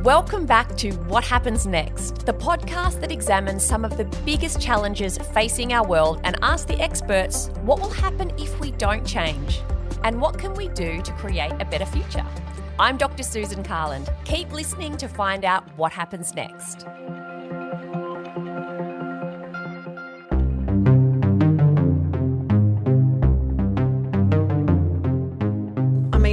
Welcome back to What Happens Next, the podcast that examines some of the biggest challenges facing our world and asks the experts what will happen if we don't change and what can we do to create a better future. I'm Dr Susan Carland. Keep listening to find out what happens next.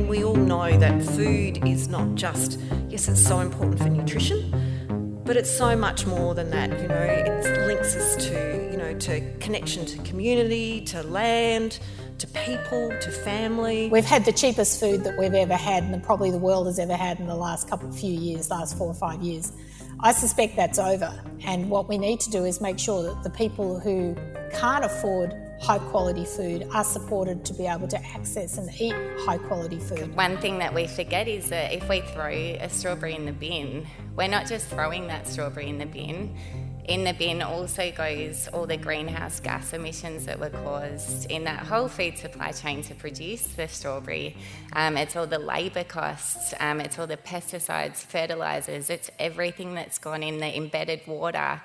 We all know that food is not just, yes, it's so important for nutrition, but it's so much more than that. It links us to connection to community, to land, to people, to family. We've had the cheapest food that we've ever had and probably the world has ever had in the last last 4 or 5 years. I suspect that's over, and what we need to do is make sure that the people who can't afford high quality food are supported to be able to access and eat high quality food. One thing that we forget is that if we throw a strawberry in the bin, we're not just throwing that strawberry in the bin. In the bin also goes all the greenhouse gas emissions that were caused in that whole food supply chain to produce the strawberry. It's all the labour costs, it's all the pesticides, fertilisers, it's everything that's gone in the embedded water.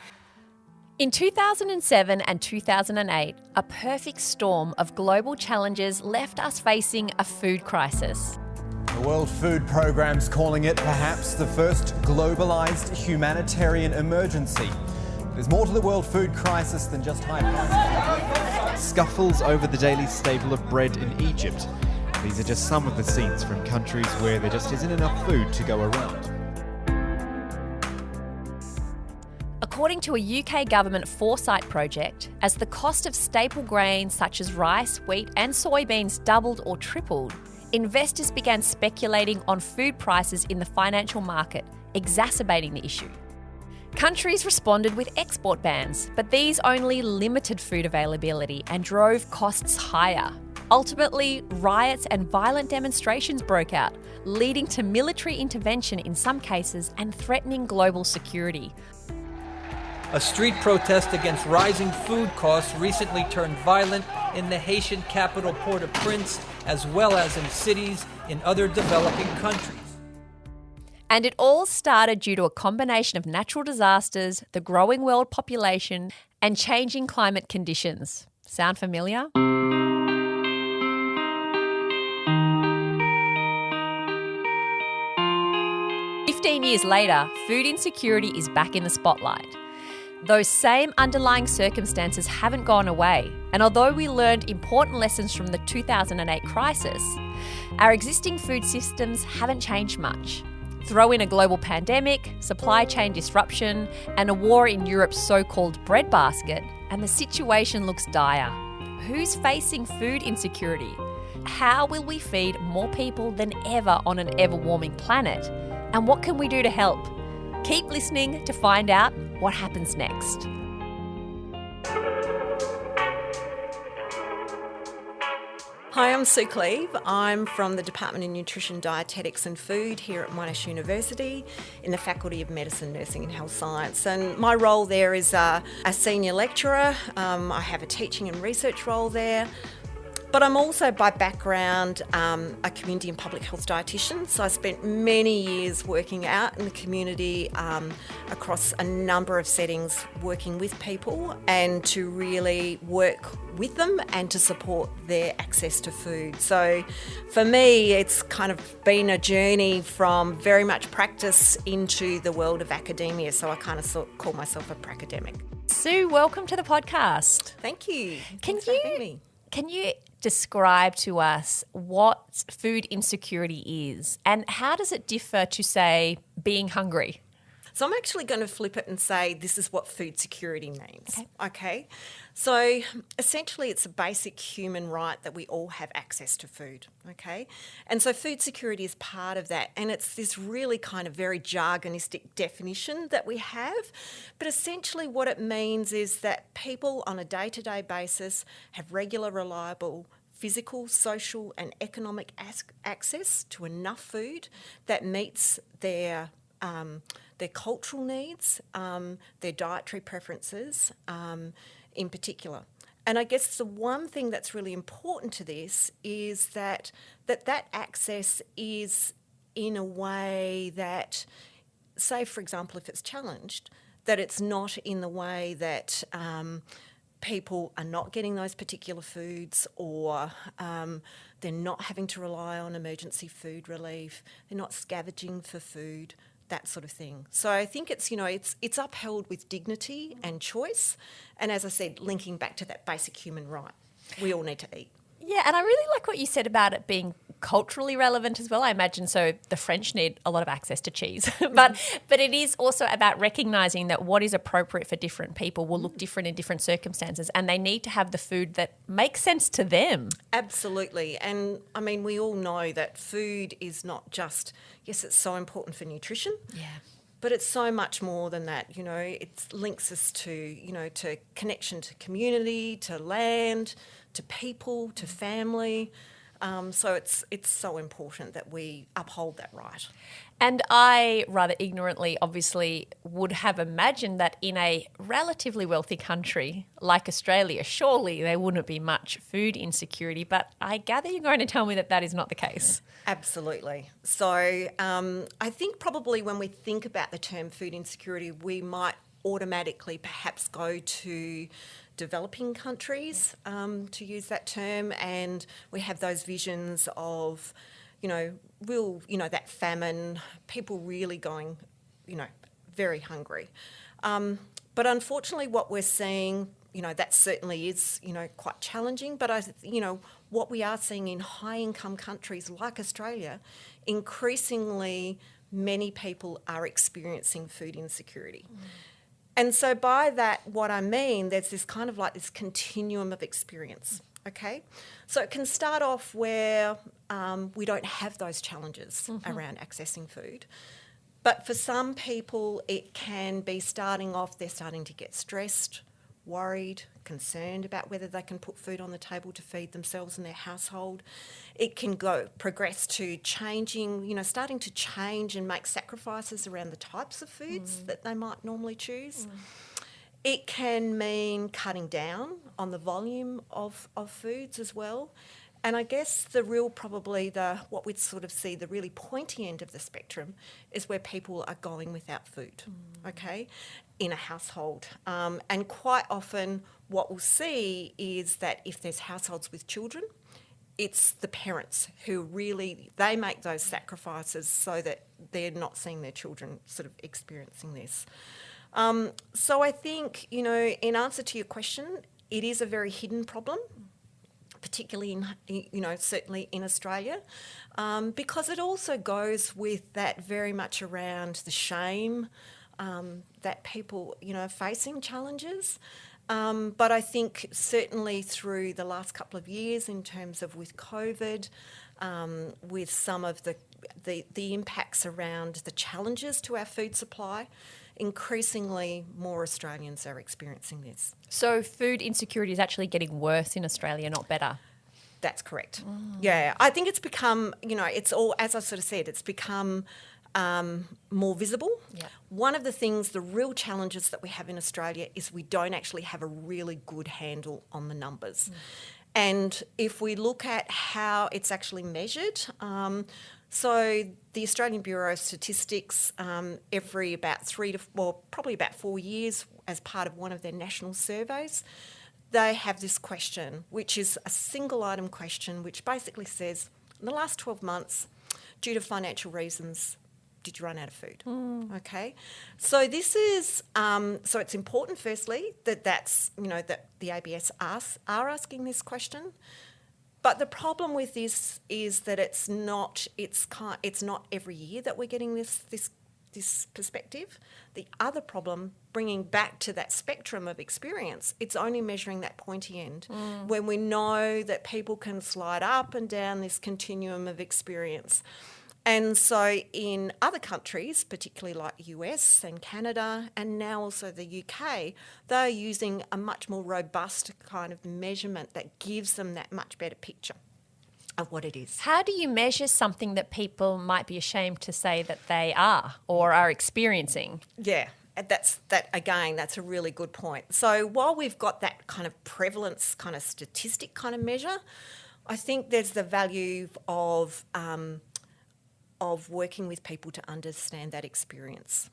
In 2007 and 2008, a perfect storm of global challenges left us facing a food crisis. The World Food Programme's calling it perhaps the first globalised humanitarian emergency. There's more to the world food crisis than just high prices. Scuffles over the daily staple of bread in Egypt. These are just some of the scenes from countries where there just isn't enough food to go around. According to a UK government foresight project, as the cost of staple grains such as rice, wheat and soybeans doubled or tripled, investors began speculating on food prices in the financial market, exacerbating the issue. Countries responded with export bans, but these only limited food availability and drove costs higher. Ultimately, riots and violent demonstrations broke out, leading to military intervention in some cases and threatening global security. A street protest against rising food costs recently turned violent in the Haitian capital Port-au-Prince, as well as in cities in other developing countries. And it all started due to a combination of natural disasters, the growing world population, and changing climate conditions. Sound familiar? Years later, food insecurity is back in the spotlight. Those same underlying circumstances haven't gone away, and although we learned important lessons from the 2008 crisis, our existing food systems haven't changed much. Throw in a global pandemic, supply chain disruption, and a war in Europe's so-called breadbasket, and the situation looks dire. Who's facing food insecurity? How will we feed more people than ever on an ever-warming planet? And what can we do to help? Keep listening to find out what happens next. Hi, I'm Sue Kleve. I'm from the Department of Nutrition, Dietetics and Food here at Monash University in the Faculty of Medicine, Nursing and Health Science. And my role there is a senior lecturer. I have a teaching and research role there. But I'm also, by background, a community and public health dietitian. So I spent many years working out in the community across a number of settings, working with people and to really work with them and to support their access to food. So for me, it's kind of been a journey from very much practice into the world of academia. So I kind of call myself a pracademic. Sue, welcome to the podcast. Thank you. Thanks for having me. Can you describe to us what food insecurity is and how does it differ to, say, being hungry? So I'm actually going to flip it and say this is what food security means. Okay. So essentially it's a basic human right that we all have access to food. Okay. And so food security is part of that. And it's this really kind of very jargonistic definition that we have. But essentially what it means is that people on a day-to-day basis have regular, reliable physical, social and economic access to enough food that meets their cultural needs, their dietary preferences in particular. And I guess the one thing that's really important to this is that access is in a way that say, for example, if it's challenged, that it's not in the way that people are not getting those particular foods, or they're not having to rely on emergency food relief, they're not scavenging for food, that sort of thing. So I think it's, it's upheld with dignity and choice, and as I said, linking back to that basic human right. We all need to eat. Yeah, and I really like what you said about it being culturally relevant as well. I imagine so the French need a lot of access to cheese, but it is also about recognising that what is appropriate for different people will look different in different circumstances, and they need to have the food that makes sense to them. Absolutely. And I mean, we all know that food is not just, yes, it's so important for nutrition. Yeah. But it's so much more than that, it links us to, to connection to community, to land, to people, to family. So it's so important that we uphold that right. And I, rather ignorantly, obviously, would have imagined that in a relatively wealthy country like Australia, surely there wouldn't be much food insecurity. But I gather you're going to tell me that that is not the case. Absolutely. So I think probably when we think about the term food insecurity, we might automatically perhaps go to developing countries, to use that term, and we have those visions of, that famine, people really going, very hungry. But unfortunately what we're seeing, that certainly is, quite challenging, but what we are seeing in high-income countries like Australia, increasingly many people are experiencing food insecurity. And so by that, what I mean, there's this kind of like this continuum of experience, okay? So it can start off where we don't have those challenges around accessing food. But for some people, it can be starting off, they're starting to get stressed, worried, concerned about whether they can put food on the table to feed themselves and their household. It can progress to changing, starting to change and make sacrifices around the types of foods that they might normally choose. It can mean cutting down on the volume of foods as well. And I guess what we'd sort of see, the really pointy end of the spectrum is where people are going without food, okay, in a household. And quite often what we'll see is that if there's households with children, it's the parents who really, they make those sacrifices so that they're not seeing their children sort of experiencing this. So I think, in answer to your question, it is a very hidden problem, particularly certainly in Australia, because it also goes with that very much around the shame that people, are facing challenges. But I think certainly through the last couple of years in terms of with COVID, with some of the impacts around the challenges to our food supply, increasingly more Australians are experiencing this. So food insecurity is actually getting worse in Australia, not better? That's correct. Yeah, I think it's become, it's all, as I sort of said, it's become more visible. Yeah. One of the things, the real challenges that we have in Australia is we don't actually have a really good handle on the numbers. And if we look at how it's actually measured, so the Australian Bureau of Statistics, every about probably about 4 years, as part of one of their national surveys, they have this question, which is a single item question, which basically says, in the last 12 months, due to financial reasons, did you run out of food? Okay. So this is, so it's important, firstly, that the ABS are asking this question. But the problem with this is that it's not every year that we're getting this perspective. The other problem, bringing back to that spectrum of experience, it's only measuring that pointy end when we know that people can slide up and down this continuum of experience. And so in other countries, particularly like the US and Canada and now also the UK, they're using a much more robust kind of measurement that gives them that much better picture of what it is. How do you measure something that people might be ashamed to say that they are or are experiencing? Yeah, that's a really good point. So while we've got that kind of prevalence kind of statistic kind of measure, I think there's the value of of working with people to understand that experience.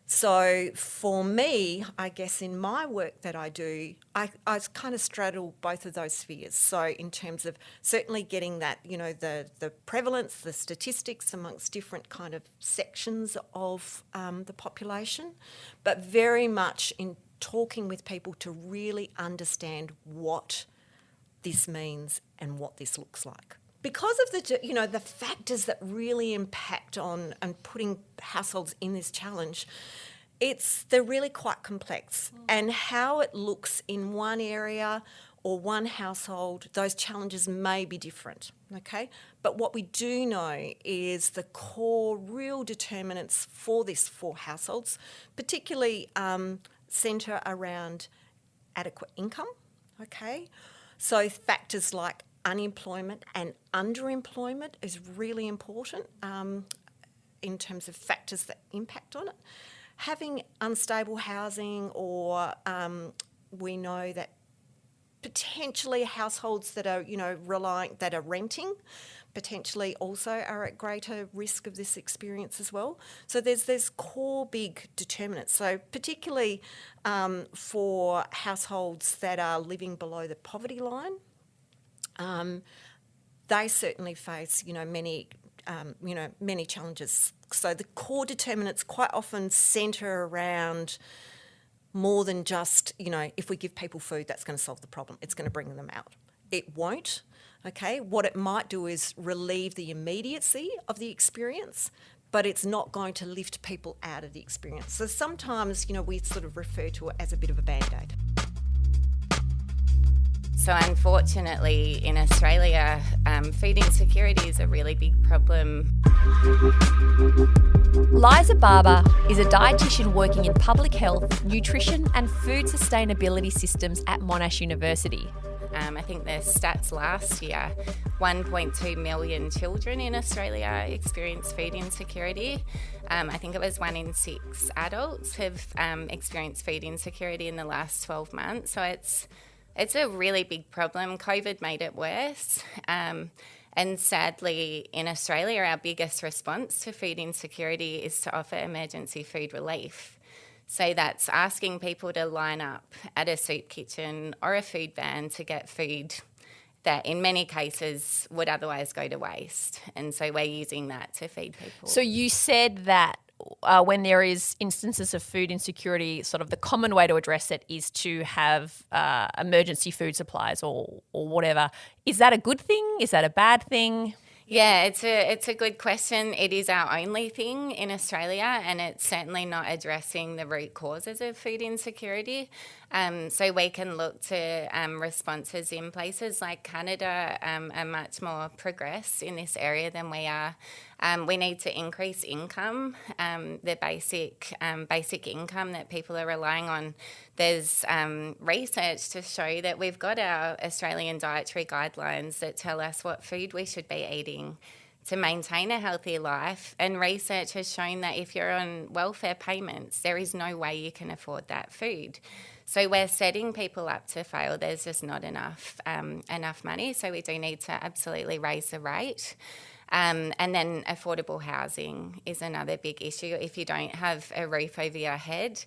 So for me, I guess in my work that I do, I kind of straddle both of those spheres. So in terms of certainly getting that, the prevalence, the statistics amongst different kind of sections of the population, but very much in talking with people to really understand what this means and what this looks like. Because of the factors that really impact on and putting households in this challenge, they're really quite complex. And how it looks in one area or one household, those challenges may be different, okay? But what we do know is the core real determinants for households, particularly centre around adequate income, okay? So factors like unemployment and underemployment is really important in terms of factors that impact on it. Having unstable housing, or we know that potentially households that are, that are renting, potentially also are at greater risk of this experience as well. So there's core big determinants. So particularly for households that are living below the poverty line, they certainly face, many challenges. So the core determinants quite often centre around more than just, if we give people food, that's going to solve the problem. It's going to bring them out. It won't, okay? What it might do is relieve the immediacy of the experience, but it's not going to lift people out of the experience. So sometimes, we sort of refer to it as a bit of a Band-Aid. So unfortunately in Australia, food insecurity is a really big problem. Liza Barbour is a dietitian working in public health, nutrition and food sustainability systems at Monash University. I think the stats last year, 1.2 million children in Australia experienced food insecurity. I think it was 1 in 6 adults have experienced food insecurity in the last 12 months. So it's a really big problem. COVID made it worse. And sadly, in Australia, our biggest response to food insecurity is to offer emergency food relief. So that's asking people to line up at a soup kitchen or a food van to get food that in many cases would otherwise go to waste. And so we're using that to feed people. So you said that when there is instances of food insecurity, sort of the common way to address it is to have emergency food supplies or whatever. Is that a good thing? Is that a bad thing? Yeah, it's a good question. It is our only thing in Australia, and it's certainly not addressing the root causes of food insecurity. So we can look to responses in places like Canada are much more progressed in this area than we are. We need to increase income, the basic income that people are relying on. There's research to show that we've got our Australian dietary guidelines that tell us what food we should be eating to maintain a healthy life, and research has shown that if you're on welfare payments, there is no way you can afford that food. So we're setting people up to fail. There's just not enough money, so we do need to absolutely raise the rate. And then affordable housing is another big issue. If you don't have a roof over your head,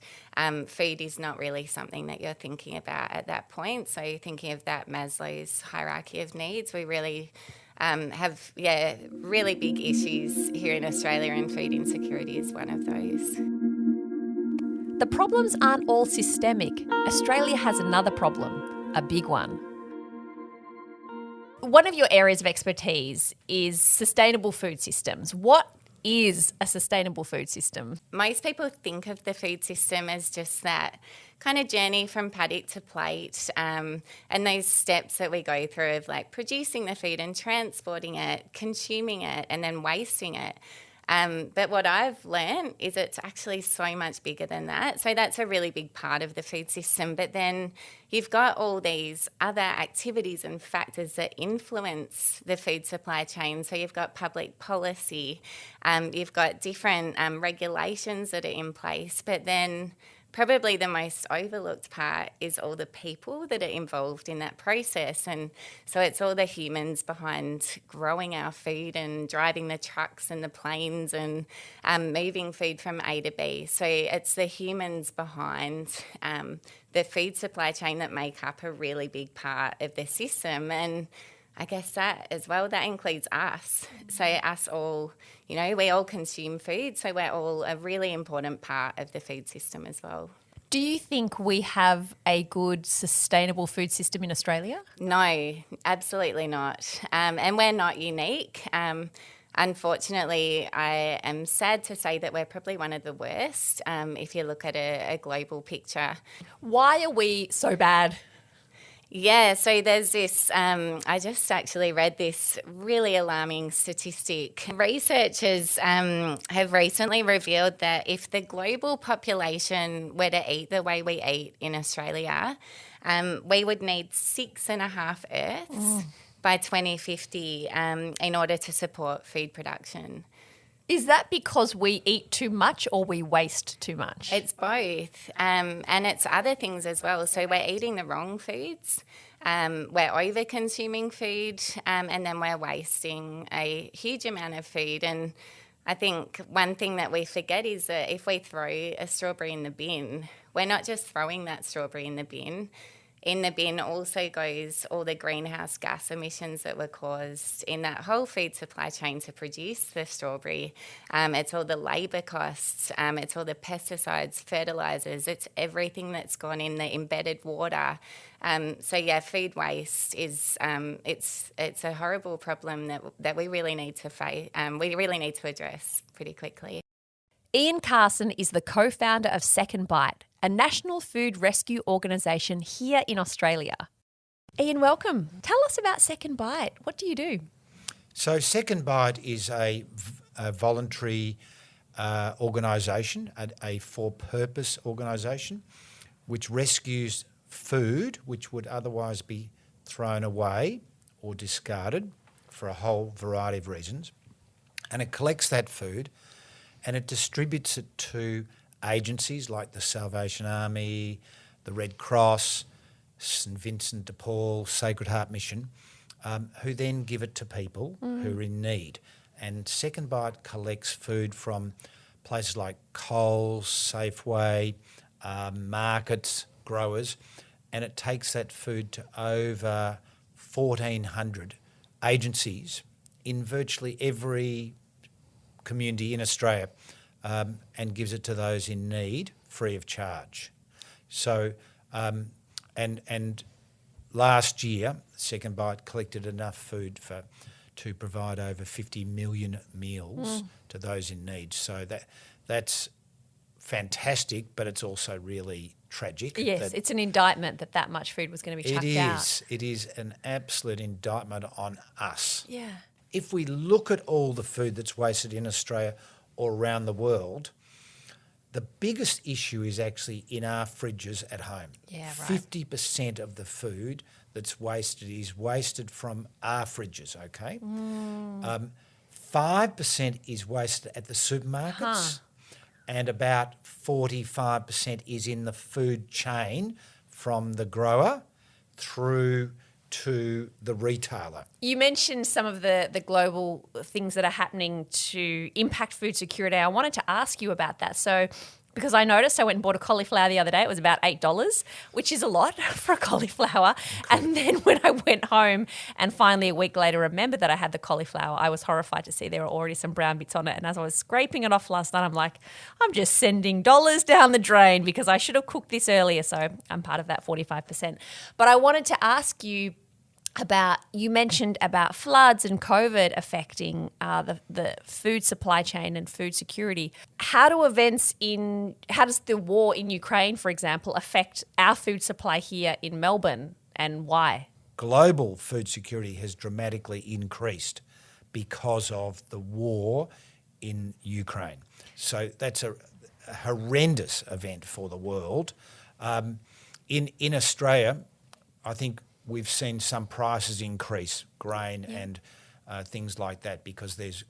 food is not really something that you're thinking about at that point. So thinking of that Maslow's hierarchy of needs, we really have really big issues here in Australia, and food insecurity is one of those. The problems aren't all systemic. Australia has another problem, a big one. One of your areas of expertise is sustainable food systems. What is a sustainable food system? Most people think of the food system as just that kind of journey from paddock to plate, and those steps that we go through of like producing the food and transporting it, consuming it, and then wasting it. But what I've learned is it's actually so much bigger than that. So that's a really big part of the food system. But then you've got all these other activities and factors that influence the food supply chain. So you've got public policy, you've got different regulations that are in place, but then probably the most overlooked part is all the people that are involved in that process. And so it's all the humans behind growing our food and driving the trucks and the planes and moving food from A to B. So it's the humans behind the food supply chain that make up a really big part of the system. And I guess that as well, that includes us. So us all, you know, we all consume food, so we're all a really important part of the food system as well. Do you think we have a good sustainable food system in Australia? No, absolutely not. And we're not unique. Unfortunately, I am sad to say that we're probably one of the worst if you look at a global picture. Why are we so bad? Yeah, so there's this, I just actually read this really alarming statistic. Researchers have recently revealed that if the global population were to eat the way we eat in Australia, we would need 6.5 Earths by 2050 in order to support food production. Is that because we eat too much or we waste too much? It's both, and it's other things as well. So we're eating the wrong foods, we're over-consuming food, and then we're wasting a huge amount of food. And I think one thing that we forget is that if we throw a strawberry in the bin, we're not just throwing that strawberry in the bin. In the bin also goes all the greenhouse gas emissions that were caused in that whole food supply chain to produce the strawberry. It's all the labour costs, it's all the pesticides, fertilisers, it's everything that's gone in the embedded water. So yeah, food waste is it's a horrible problem that we really need to face. We really need to address pretty quickly. Ian Carson is the co-founder of SecondBite, a national food rescue organisation here in Australia. Ian, welcome. Tell us about SecondBite. What do you do? So SecondBite is a voluntary organisation, a for-purpose organisation, which rescues food which would otherwise be thrown away or discarded for a whole variety of reasons. And it collects that food and it distributes it to agencies like the Salvation Army, the Red Cross, St Vincent de Paul, Sacred Heart Mission, who then give it to people who are in need. And SecondBite collects food from places like Coles, Safeway, markets, growers, and it takes that food to over 1,400 agencies in virtually every community in Australia, and gives it to those in need free of charge. So, and last year, SecondBite collected enough food to provide over 50 million meals to those in need. So that's fantastic, but it's also really tragic. Yes, it's an indictment that much food was going to be chucked out. It is an absolute indictment on us. Yeah. If we look at all the food that's wasted in Australia or around the world, the biggest issue is actually in our fridges at home. Yeah, right. 50% of the food that's wasted is wasted from our fridges, okay? 5% is wasted at the supermarkets, and about 45% is in the food chain from the grower through to the retailer. You mentioned some of the global things that are happening to impact food security. I wanted to ask you about that. So, because I noticed I went and bought a cauliflower the other day. It was about $8, which is a lot for a cauliflower. And then when I went home and finally a week later remembered that I had the cauliflower, I was horrified to see there were already some brown bits on it. And as I was scraping it off last night, I'm like, I'm just sending dollars down the drain because I should have cooked this earlier. So I'm part of that 45%. But I wanted to ask you about, you mentioned about floods and COVID affecting the food supply chain and food security. How does the war in Ukraine, for example, affect our food supply here in Melbourne, and why? Global food security has dramatically increased because of the war in Ukraine. So that's a horrendous event for the world. In Australia, I think we've seen some prices increase, grain and things like that, because there's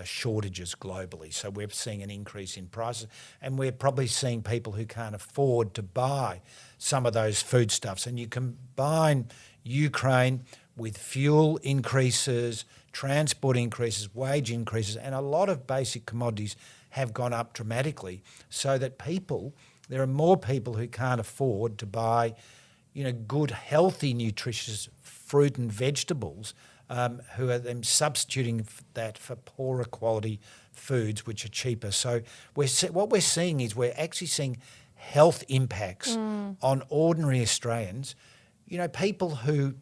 shortages globally. So we're seeing an increase in prices, and we're probably seeing people who can't afford to buy some of those foodstuffs. And you combine Ukraine with fuel increases, transport increases, wage increases, and a lot of basic commodities have gone up dramatically, so that there are more people who can't afford to buy, good, healthy, nutritious fruit and vegetables, who are then substituting that for poorer quality foods, which are cheaper. So what we're seeing is we're actually seeing health impacts on ordinary Australians, people who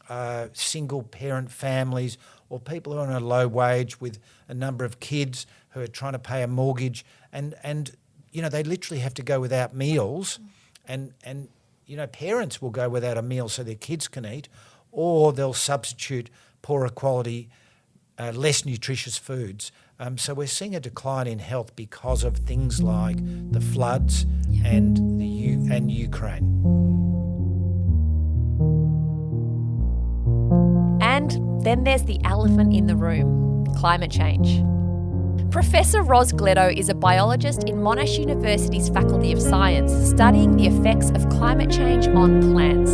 are single parent families, or people who are on a low wage with a number of kids who are trying to pay a mortgage, and they literally have to go without meals, and parents will go without a meal so their kids can eat, or they'll substitute poorer quality, less nutritious foods. So we're seeing a decline in health because of things like the floods and Ukraine. And then there's the elephant in the room, climate change. Professor Ros Gleadow is a biologist in Monash University's Faculty of Science, studying the effects of climate change on plants.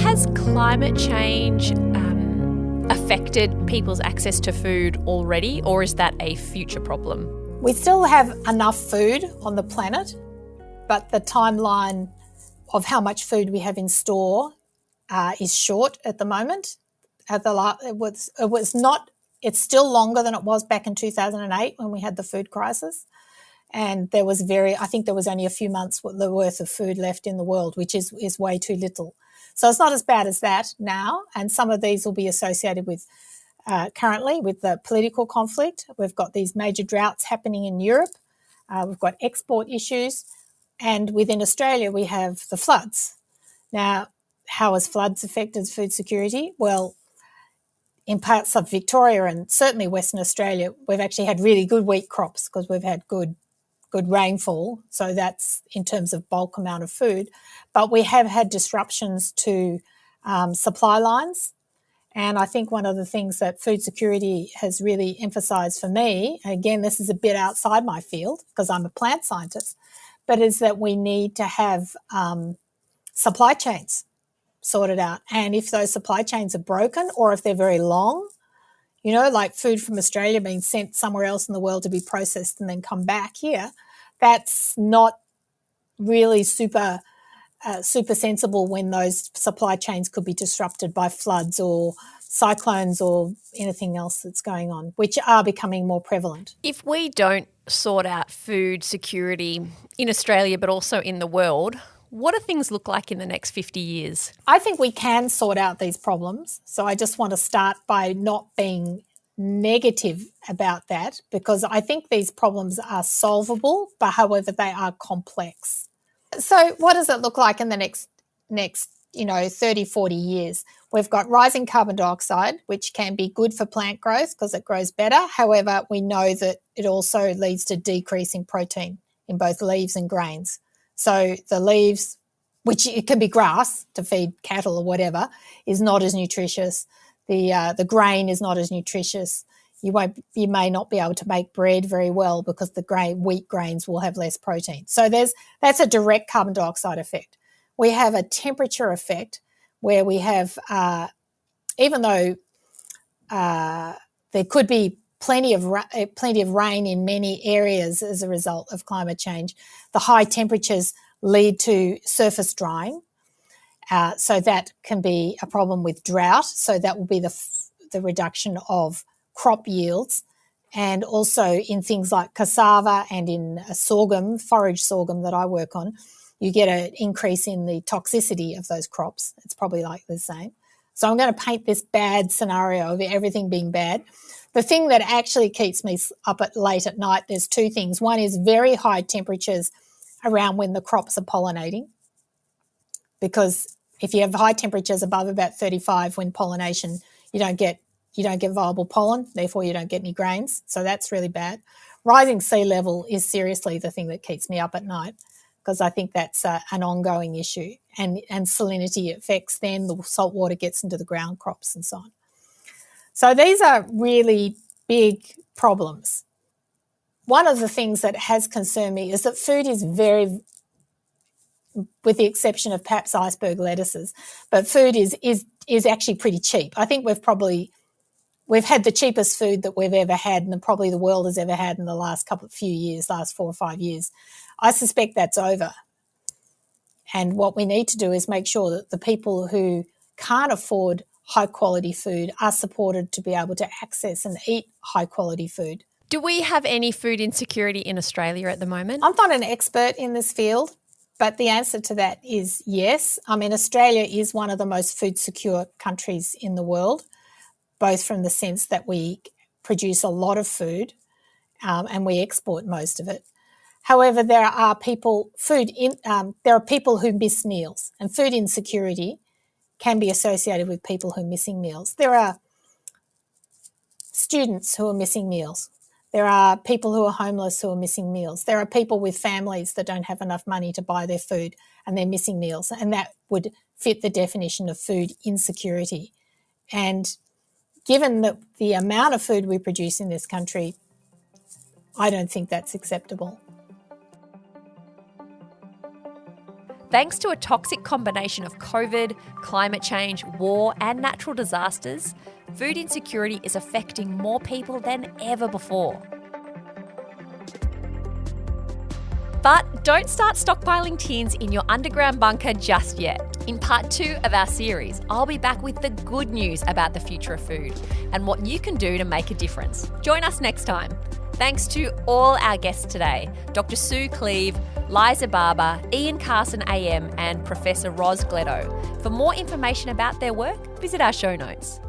Has climate change affected people's access to food already, or is that a future problem? We still have enough food on the planet, but the timeline of how much food we have in store is short at the moment. It's still longer than it was back in 2008 when we had the food crisis. And I think there was only a few months worth of food left in the world, which is way too little. So it's not as bad as that now. And some of these will be associated with currently with the political conflict. We've got these major droughts happening in Europe. We've got export issues. And within Australia, we have the floods. Now, how has floods affected food security? Well, in parts of Victoria and certainly Western Australia, we've actually had really good wheat crops because we've had good rainfall. So that's in terms of bulk amount of food. But we have had disruptions to supply lines. And I think one of the things that food security has really emphasised for me, and again, this is a bit outside my field because I'm a plant scientist, but is that we need to have supply chains sorted out. And if those supply chains are broken or if they're very long, like food from Australia being sent somewhere else in the world to be processed and then come back here, that's not really super sensible when those supply chains could be disrupted by floods or cyclones or anything else that's going on, which are becoming more prevalent. If we don't sort out food security in Australia but also in the world, what do things look like in the next 50 years? I think we can sort out these problems. So I just want to start by not being negative about that, because I think these problems are solvable, but however, they are complex. So what does it look like in the next 30, 40 years? We've got rising carbon dioxide, which can be good for plant growth because it grows better. However, we know that it also leads to decreasing protein in both leaves and grains. So the leaves, which it can be grass to feed cattle or whatever, is not as nutritious. The grain is not as nutritious. You may not be able to make bread very well because the wheat grains will have less protein. So that's a direct carbon dioxide effect. We have a temperature effect where we have, even though there could be plenty of rain in many areas as a result of climate change, the high temperatures lead to surface drying. So that can be a problem with drought. So that will be the reduction of crop yields. And also in things like cassava and in sorghum, forage sorghum that I work on, you get an increase in the toxicity of those crops. It's probably like the same. So I'm going to paint this bad scenario of everything being bad. The thing that actually keeps me up late at night, there's two things. One is very high temperatures around when the crops are pollinating, because if you have high temperatures above about 35 when pollination, you don't get viable pollen, therefore you don't get any grains. So that's really bad. Rising sea level is seriously the thing that keeps me up at night, because I think that's an ongoing issue. And salinity affects then the salt water gets into the ground crops and so on. So these are really big problems. One of the things that has concerned me is that food is very, with the exception of perhaps iceberg lettuces, but food is actually pretty cheap. I think we've had the cheapest food that we've ever had and probably the world has ever had in the last last 4 or 5 years. I suspect that's over. And what we need to do is make sure that the people who can't afford high quality food are supported to be able to access and eat high quality food. Do we have any food insecurity in Australia at the moment? I'm not an expert in this field, but the answer to that is yes. I mean, Australia is one of the most food secure countries in the world, both from the sense that we produce a lot of food and we export most of it. However, there are people who miss meals, and food insecurity can be associated with people who are missing meals. There are students who are missing meals. There are people who are homeless who are missing meals. There are people with families that don't have enough money to buy their food and they're missing meals, and that would fit the definition of food insecurity. And given the amount of food we produce in this country, I don't think that's acceptable. Thanks to a toxic combination of COVID, climate change, war, and natural disasters, food insecurity is affecting more people than ever before. But don't start stockpiling tins in your underground bunker just yet. In part 2 of our series, I'll be back with the good news about the future of food and what you can do to make a difference. Join us next time. Thanks to all our guests today, Dr Sue Kleve, Liza Barbour, Ian Carson AM and Professor Ros Gleadow. For more information about their work, visit our show notes.